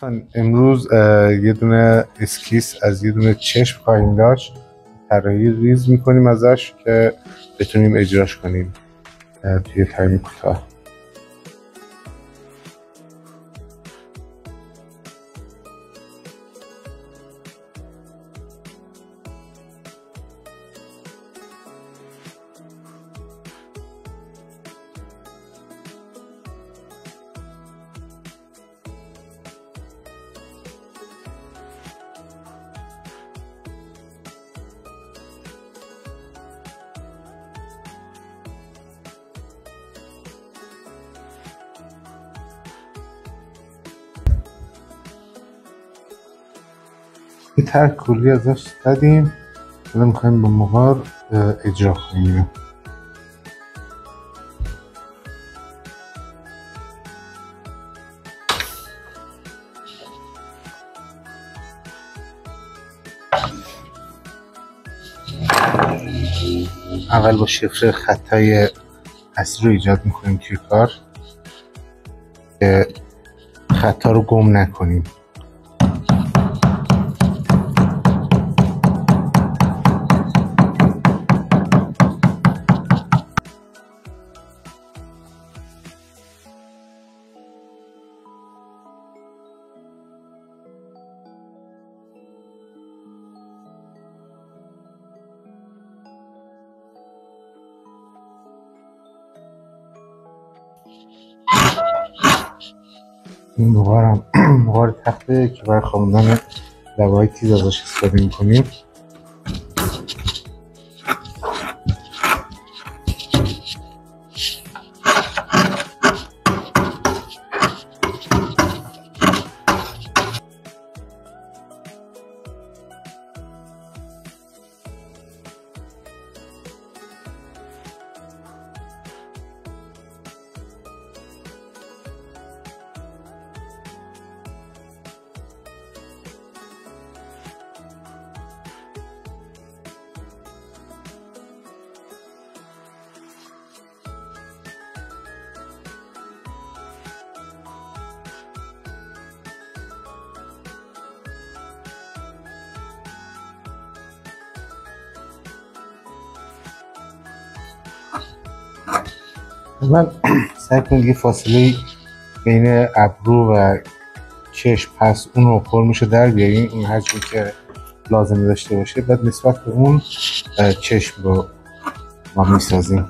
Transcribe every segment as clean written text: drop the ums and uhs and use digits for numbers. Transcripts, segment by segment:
دوستان امروز یه دونه اسکیس از یه دونه چشم خواهیم داشت. طراحی ریز میکنیم ازش که بتونیم اجراش کنیم توی تایم کوتاه. یه طرح کلی ازش زدیم، حالا میخوایم با مهار اجرا کنیم. اول با شفره خطای اصلی رو ایجاد میکنیم توی کار که خطا رو گم نکنیم. این مغار تخته که برای خوابوندن لبه‌های تیز ازش استفاده می‌کنیم. من سعی کنید یه فاصله بین ابرو و چشم هست اون رو فرمش رو در بیاریم، اون حجمی که لازم داشته باشه، بعد نسبت به اون چشم رو ما میسازیم.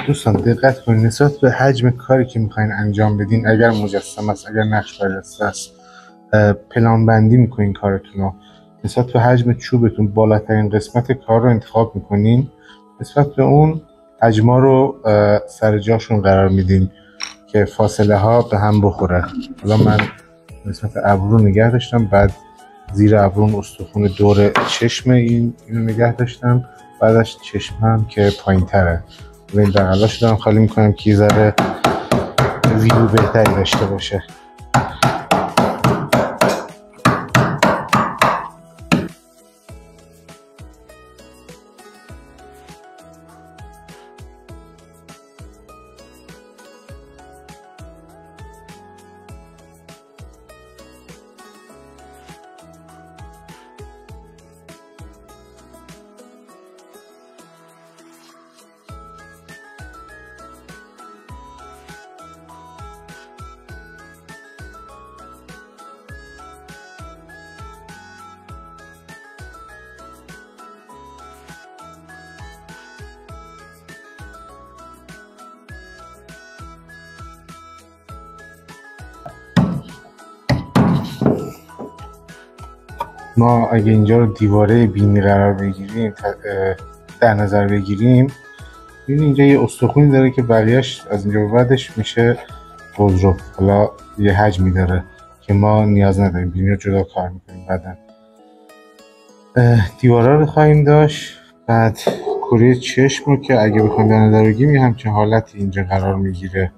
دوستان دقت کنید نسبت به حجم کاری که میخواین انجام بدین، اگر مجسمه است، اگر نقش برجسته است، پلان بندی میکنین کارتون رو، نسبت به حجم چوبتون بالاترین قسمت کار رو انتخاب میکنین، نسبت به اون حجما رو سر جاشون قرار میدین که فاصله ها به هم بخوره. حالا من نسبت ابرو نگه داشتم، بعد زیر ابرون استخون دور چشم اینو نگه داشتم. بعدش چشم هم که پایین تره و این بغلاش دارم خالی میکنم که یه ذره ویو بهتری داشته باشه. ما اگه اینجا رو دیواره بینی قرار بگیریم در نظر بگیریم، ببینید اینجا یه استخونی داره که بقیهش از اینجا به بعدش میشه قضرب. حالا یه حجمی داره که ما نیاز نداریم، بینی رو جدا کار میکنیم. بعدا دیوارا رو خواهیم داشت. بعد کره چشم رو که اگه بخوایم در نظر بگیریم یه همچین حالتی اینجا قرار میگیره،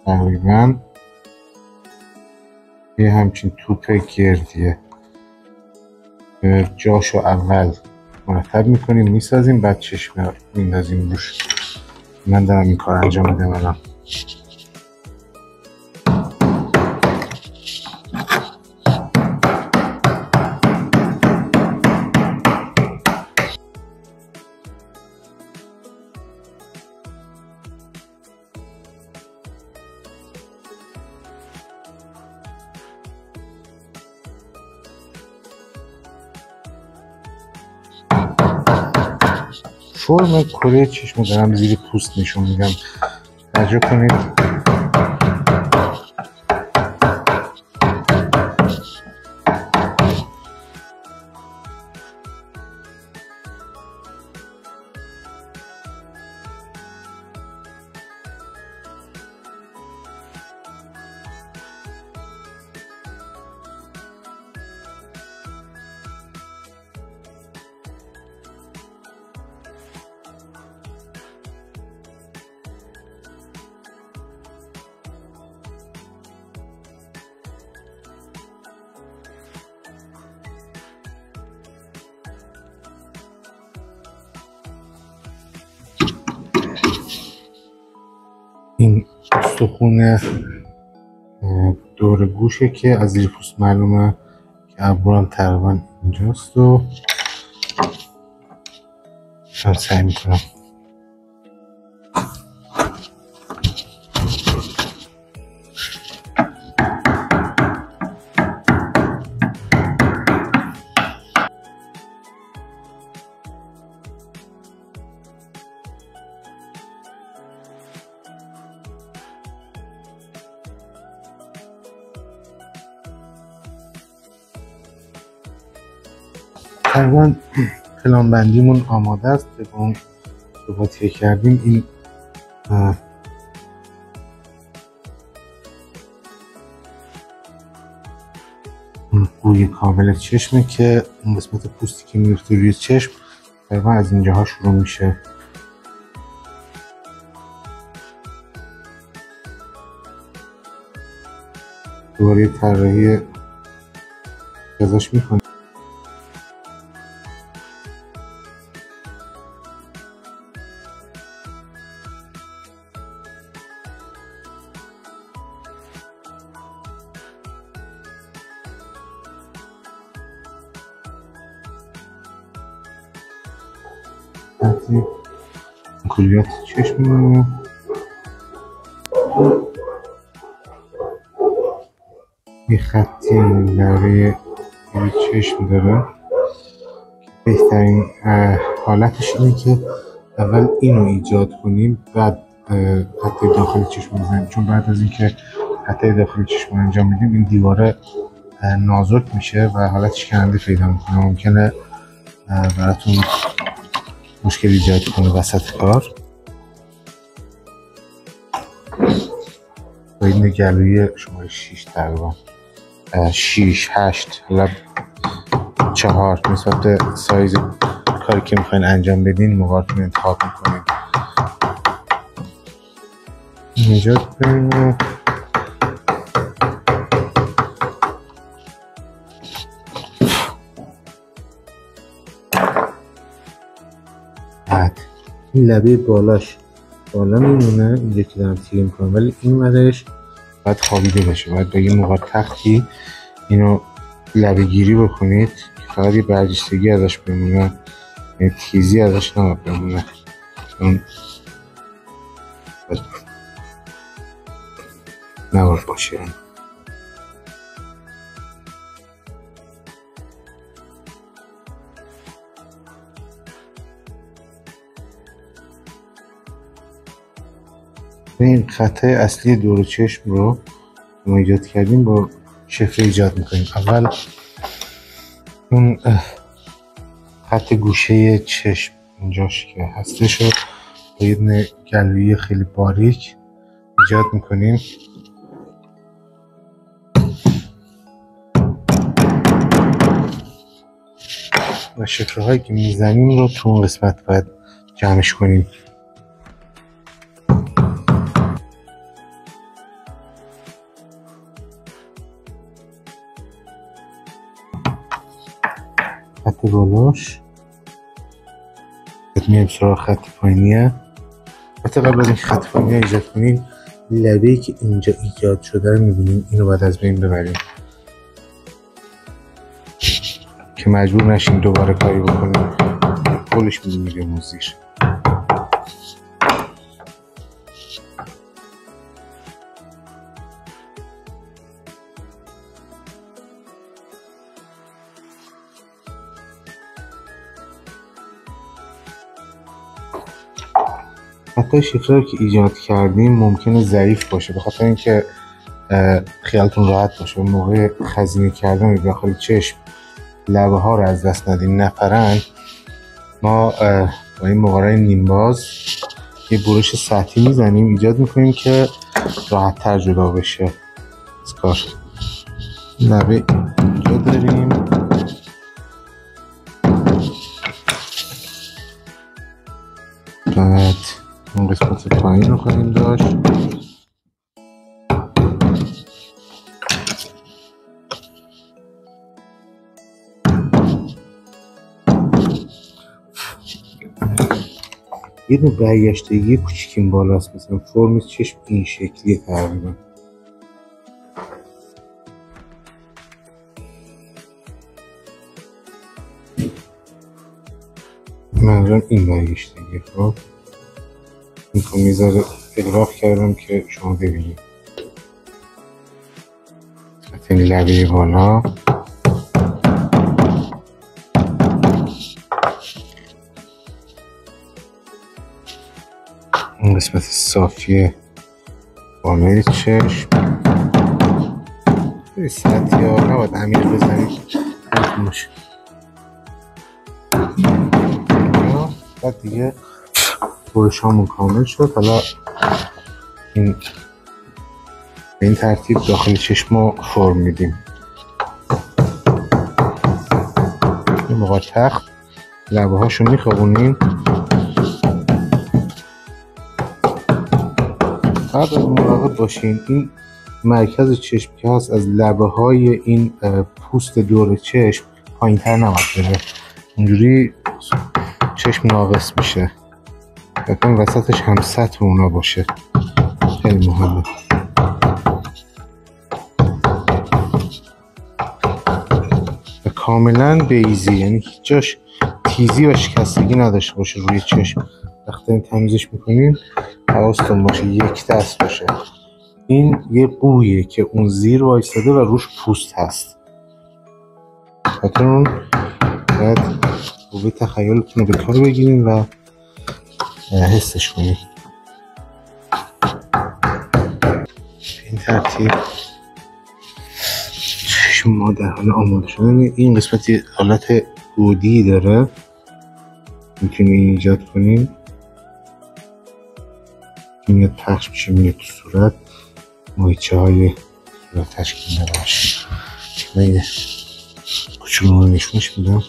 تقریبا یه همچین توپ گردیه. جاشو اول مرتب میکنیم، میسازیم، بعد چشم میندازیم روش. من دارم این کار انجام میدم الان. فرم کره چشم دارم زیر پوست نشون میدم، توجه کنید. این استخون دور گوشه که از زیر پوست معلومه که ابروام تقریبا اینجاست و سعی میکنم تقریبا پلان بندیمون آماده است. به اون صحبتی کردیم این روی کامل چشمه که اون قسمت پوستی که میفته روی چشم تقریبا از اینجاها شروع میشه. دوباره طراحی ازش میکنه. کلیات چشم رو یه خطی برای چشم داره. بهترین حالتش اینه که اول اینو ایجاد کنیم، بعد خطه داخل چشم بزنیم، چون بعد از اینکه خطه داخل چشم انجام میدیم این دیواره نازک میشه و حالتش کننده پیدا میکنه. ممکنه براتون مشکل ایجاد کنه وسط کار. با این گلوی شماره 6 تقریبا 6 8 حالا 4 نسبت به سایز کاری که میخواین انجام بدین موقعتون انتخاب میکنین. ایجاد کنیم بعد این لبه بالاش بالا میمونه، اینجا که دارم تیره میکنم، ولی این مدرش باید خوابیده باشه. باید به این موقع تختی اینو لبه گیری بکنید که فقط یه برجستگی ازش بمونه، یعنی تیزی ازش نباید بمونه، چون نباید باشه. این خطای اصلی دور چشم رو ما ایجاد کردیم با شفره ایجاد میکنیم. اول اون خط گوشه چشم اینجاش که هستش رو با یه دونه گلویی خیلی باریک ایجاد میکنیم و شفره هایی که میزنیم رو تو اون قسمت باید جمعش کنیم. خط بالاش میریم سراغ خط پایینیه. حتی قبل از این خط پایینی ایجاد کنیم لبه‌ای که اینجا ایجاد شده رو میبینیم، اینو باید از بین ببریم که مجبور نشیم دوباره کاری بکنیم، پولش میدیم زیر. حتی شفره که ایجاد کردیم ممکنه ضعیف باشه، به خاطر اینکه خیالتون راحت باشه موقع خزینه کردن داخل چشم لبه ها رو از دست ندین نپرن. ما با این مقاره نیمباز یه برش سطحی میزنیم، ایجاد میکنیم که راحت تر جدا بشه از کار. لبه اینجا داریم، بعد اون قسمت پایین رو خواهیم داشت. یه دونه برگشتگی کوچیکیم بالاست، مثلا فرم چشم این شکلیه تقریبا. منظورم این برگشتگی. خب این که میذاره اغراق کردم که شما ببینید. این لبه بالا این قسمت صافی بالای چشم خیلی سطحی ها، نباید عمیق بزنید باشه. بعد دیگه برش همون کامل شد. حالا این به این ترتیب داخل چشم رو فرم میدیم. این موقع تخت لبه هاشو میخوابونیم. فقط مراقب باشین این مرکز چشم که هست از لبه های این پوست دور چشم پایین تر نباید بره، اونجوری چشم ناقص میشه. بکنم وسطش هم سطح اونا باشه، خیلی مهمه. کاملا بیزی، یعنی هیچ جاش تیزی و شکستگی نداشته باشه روی چشم. وقتی این تمیزش میکنین حواستون باشه یک دست باشه. این یه بویه که اون زیر وایستاده و روش پوست هست، خاطر اون باید قوه تخیلتون رو به کار بگیرین و حسش کنین. این ترتیب چشم ما در حال آماده شدن. این قسمتی حالت گودی داره، میتونین ایجاد کنین. این یه پخش میشه میره تو صورت، ماهیچه های صورت تشکیل نباشه. کوچولو رو نشونش میدم.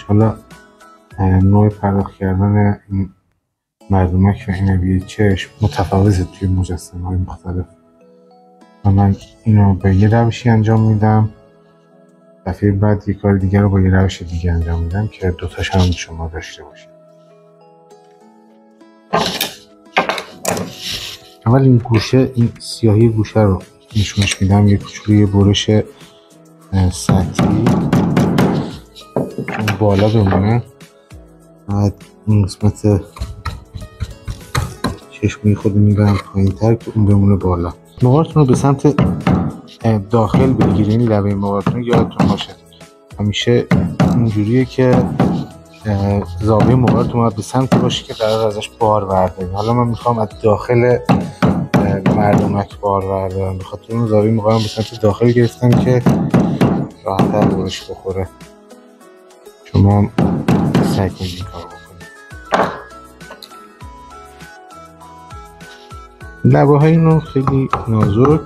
حالا نوع پرداخت کردن این مردمک و عینویه چشم متفاوته توی مجسمه های مختلف و من اینو به یه روشی انجام میدم، دفعه بعد یه کار دیگر رو با یه روش دیگه انجام میدم که دوتاش هم شما داشته باشید. اول این گوشه، این سیاهی گوشه رو نشونش میدم، یه کوچولوی برش سطحی بالا بمونه، بعد این قسمت چشمی خود میبرم پایین تر که اون بمونه بالا. موهاتون رو به سمت داخل بگیرین، لبه موهاتون یادتون باشه همیشه اینجوریه که زاویه موهاتون باید به سمت باشه که قرار ازش بار بردارین. حالا من میخوام از داخل مردمک بار بردارم، به خاطر اون زاویه موهام به سمت داخل گرفتم که راحت‌تر برش بخوره. شما هم سعی کنید این کار بکنید. لبه های اینو خیلی نازک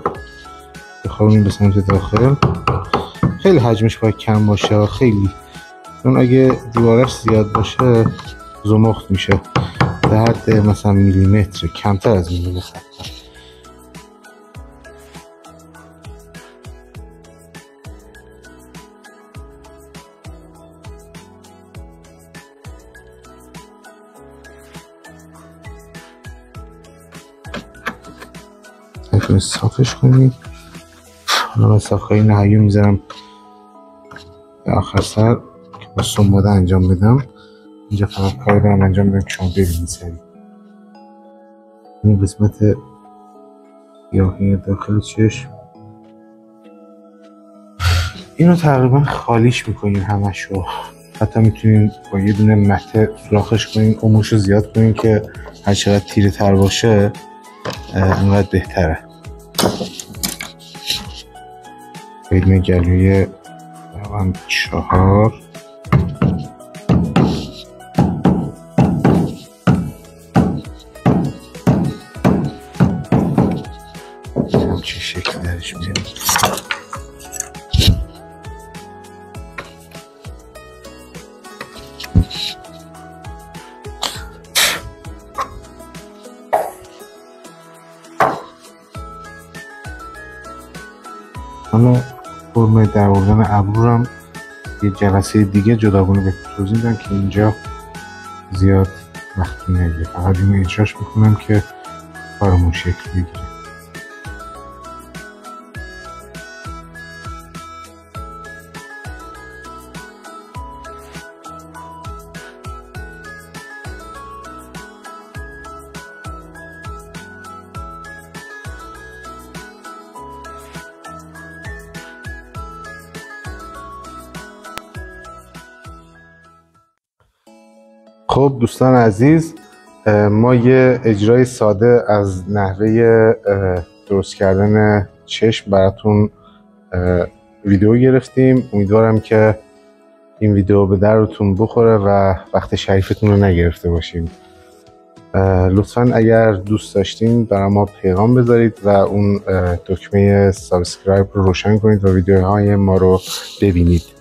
بخوابونید به سمت داخل. خیلی حجمش باید کم باشه، خیلی، چون اگه دیوارش زیاد باشه زمخت میشه، در حد مثلا میلیمتر، کمتر از میلیمتر. صافش کنید. حالا من صفحه نهایی میذارم به آخر سر که با سنباده انجام بدم. اینجا فقط کاری دارم انجام بدم که شما ببینید سریع. این قسمت سیاهی داخل چشم، اینو تقریبا خالیش میکنین همشو. حتی میتونین با یه دونه مته سوراخش کنین، عمرشو زیاد کنین که هر چقدر تیره تر باشه انقدر بهتره. بدن گلوی روان 4 همچین شکل درش میاد. حالا فرم در آوردن ابرو هم یه جلسه دیگه جداگانه به توضیح میدم که اینجا زیاد وقت نگیره، فقط اینو اجراش میکنم که کارمون شکل بگیره. خب دوستان عزیز، ما یه اجرای ساده از نحوه درست کردن چشم براتون ویدیو گرفتیم. امیدوارم که این ویدیو به درتون بخوره و وقت شریفتون رو نگرفته باشیم. لطفاً اگر دوست داشتین برای ما پیغام بذارید و اون دکمه سابسکرایب رو روشن کنید و ویدیوهای ما رو ببینید.